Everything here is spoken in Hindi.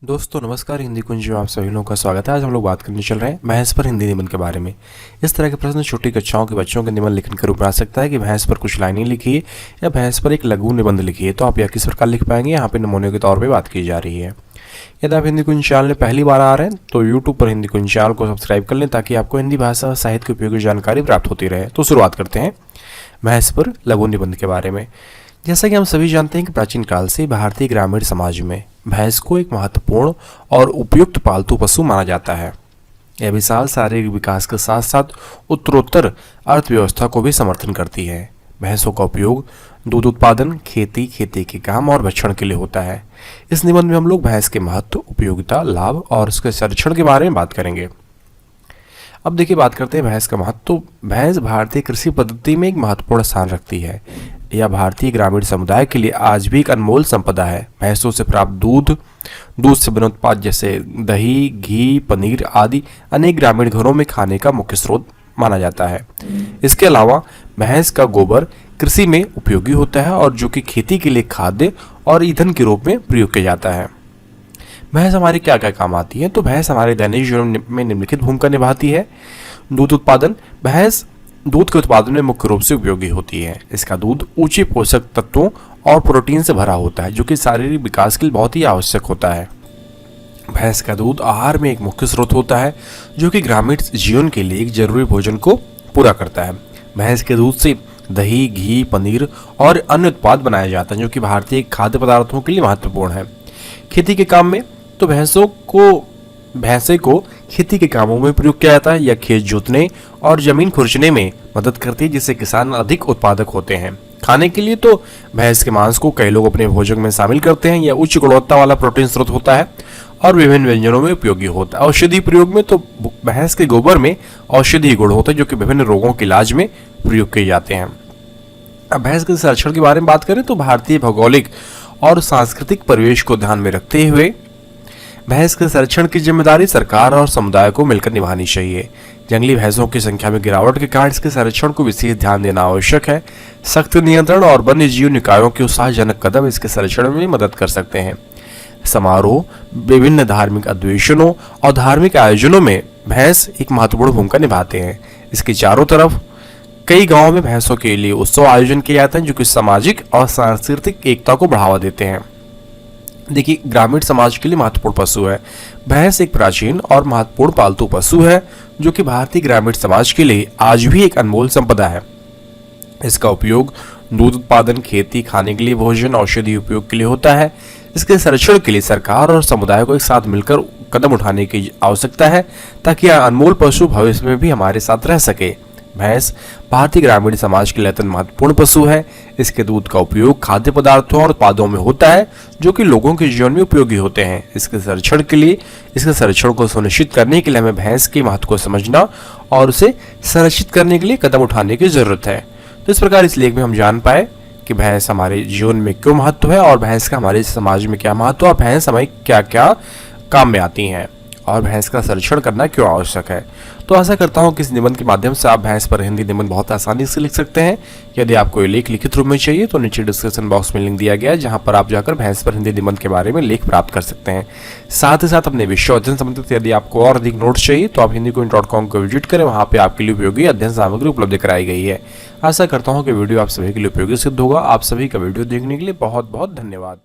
दोस्तों नमस्कार, हिंदी कुंज में आप सभी लोगों का स्वागत है। आज हम लोग बात करने चल रहे हैं भैंस पर हिंदी निबंध के बारे में। इस तरह के प्रश्न छोटी कक्षाओं के बच्चों के निबंध लिखने का रूप बना सकता है कि भैंस पर कुछ लाइनें लिखिए या भैंस पर एक लघु निबंध लिखिए। तो आप यह किस प्रकार लिख पाएंगे, यहाँ पे नमूने के तौर पर बात की जा रही है। यदि आप हिंदी कुंज चैनल में पहली बार आ रहे हैं तो यूट्यूब पर हिंदी कुंज चैनल को सब्सक्राइब कर लें ताकि आपको हिंदी भाषा और साहित्य की उपयोगी जानकारी प्राप्त होती रहे। तो शुरुआत करते हैं भैंस पर लघु निबंध के बारे में। जैसा कि हम सभी जानते हैं कि प्राचीन काल से भारतीय ग्रामीण समाज में भैंस को एक महत्वपूर्ण और उपयुक्त पालतू पशु माना जाता है। यह विशाल शारीरिक विकास के साथ साथ उत्तरोत्तर अर्थव्यवस्था को भी समर्थन करती है। भैंसों का उपयोग दूध उत्पादन, खेती के काम और भक्षण के लिए होता है। इस निबंध में हम लोग भैंस के महत्व, उपयोगिता, लाभ और उसके संरक्षण के बारे में बात करेंगे। अब देखिए, बात करते हैं भैंस का महत्व। तो भैंस भारतीय कृषि पद्धति में एक महत्वपूर्ण स्थान रखती है। यह भारतीय ग्रामीण समुदाय के लिए आज भी एक अनमोल संपदा है। भैंसों से प्राप्त दूध से बने उत्पाद जैसे दही, घी, पनीर आदि अनेक ग्रामीण घरों में खाने का मुख्य स्रोत माना जाता है। इसके अलावा भैंस का गोबर कृषि में उपयोगी होता है और जो कि खेती के लिए खाद्य और ईंधन के रूप में प्रयोग किया जाता है। भैंस हमारे क्या क्या काम आती है? तो भैंस हमारे दैनिक जीवन में निम्नलिखित भूमिका निभाती है। दूध उत्पादन। भैंस दूध के उत्पादन में मुख्य रूप से उपयोगी होती है। इसका दूध ऊंचे पोषक तत्वों और प्रोटीन से भरा होता है जो कि शारीरिक विकास के लिए बहुत ही आवश्यक होता है। भैंस का दूध आहार में एक मुख्य स्रोत होता है जो कि ग्रामीण जीवन के लिए एक जरूरी भोजन को पूरा करता है। भैंस के दूध से दही, घी, पनीर और अन्य उत्पाद बनाए जाते हैं जो कि भारतीय खाद्य पदार्थों के लिए महत्वपूर्ण है। खेती के काम में तो भैंसे को खेती के कामों में प्रयोग किया जाता है। यह खेत जोतने और जमीन खुरचने में मदद करती है जिससे किसान अधिक उत्पादक होते हैं। खाने के लिए तो भैंस के मांस को कई लोग अपने भोजन में शामिल करते हैं। यह उच्च गुणवत्ता वाला प्रोटीन स्रोत होता है और विभिन्न व्यंजनों में उपयोगी होता है। औषधि प्रयोग में तो भैंस के गोबर में औषधि गुण होते हैं जो कि विभिन्न रोगों के इलाज में प्रयोग किए जाते हैं। अब भैंस के संरक्षण के बारे में बात करें तो भारतीय भौगोलिक और सांस्कृतिक परिवेश को ध्यान में रखते हुए भैंस के संरक्षण की जिम्मेदारी सरकार और समुदाय को मिलकर निभानी चाहिए। जंगली भैंसों की संख्या में गिरावट के कारण इसके संरक्षण को विशेष ध्यान देना आवश्यक है। सख्त नियंत्रण और वन्य जीव निकायों के उत्साहजनक कदम इसके संरक्षण में मदद कर सकते हैं। समारोह, विभिन्न धार्मिक अधिवेशनों और धार्मिक आयोजनों में भैंस एक महत्वपूर्ण भूमिका निभाते हैं। इसके चारों तरफ कई गांवों में भैंसों के लिए उत्सव आयोजन किए जाते हैं जो कि सामाजिक और सांस्कृतिक एकता को बढ़ावा देते हैं। देखिए, ग्रामीण समाज के लिए महत्वपूर्ण पशु है। भैंस एक प्राचीन और महत्वपूर्ण पालतू पशु है जो कि भारतीय ग्रामीण समाज के लिए आज भी एक अनमोल संपदा है। इसका उपयोग दूध उत्पादन, खेती, खाने के लिए भोजन, औषधि उपयोग के लिए होता है। इसके संरक्षण के लिए सरकार और समुदाय को एक साथ मिलकर कदम उठाने की आवश्यकता है ताकि यह अनमोल पशु भविष्य में भी हमारे साथ रह सके। भैंस भारतीय ग्रामीण समाज के लिए अत्यंत महत्वपूर्ण पशु है। इसके दूध का उपयोग खाद्य पदार्थों और उत्पादों में होता है जो कि लोगों के जीवन में उपयोगी होते हैं। इसके संरक्षण को सुनिश्चित करने के लिए हमें भैंस के महत्व को समझना और उसे संरक्षित करने के लिए कदम उठाने की जरूरत है। तो इस प्रकार इस लेख में हम जान पाए कि भैंस हमारे जीवन में क्यों महत्व है और भैंस का हमारे समाज में क्या महत्व है और भैंस हमें क्या क्या काम में आती हैं और भैंस का संरक्षण करना क्यों आवश्यक है। तो आशा करता हूं कि इस निबंध के माध्यम से आप भैंस पर हिंदी निबंध बहुत आसानी से लिख सकते हैं। यदि आपको ये लेख लिखित रूप में चाहिए तो नीचे डिस्क्रिप्शन बॉक्स में लिंक दिया गया है जहां पर आप जाकर भैंस पर हिंदी निबंध के बारे में लेख प्राप्त कर सकते हैं। साथ ही साथ अपने विषय अध्ययन संबंधित यदि आपको और अधिक नोट्स चाहिए तो आप hindicoin.com को विजिट करें। वहां पे आपके लिए उपयोगी अध्ययन सामग्री उपलब्ध कराई गई है। आशा करता हूँ कि वीडियो आप सभी के लिए उपयोगी सिद्ध होगा। आप सभी का वीडियो देखने के लिए बहुत बहुत धन्यवाद।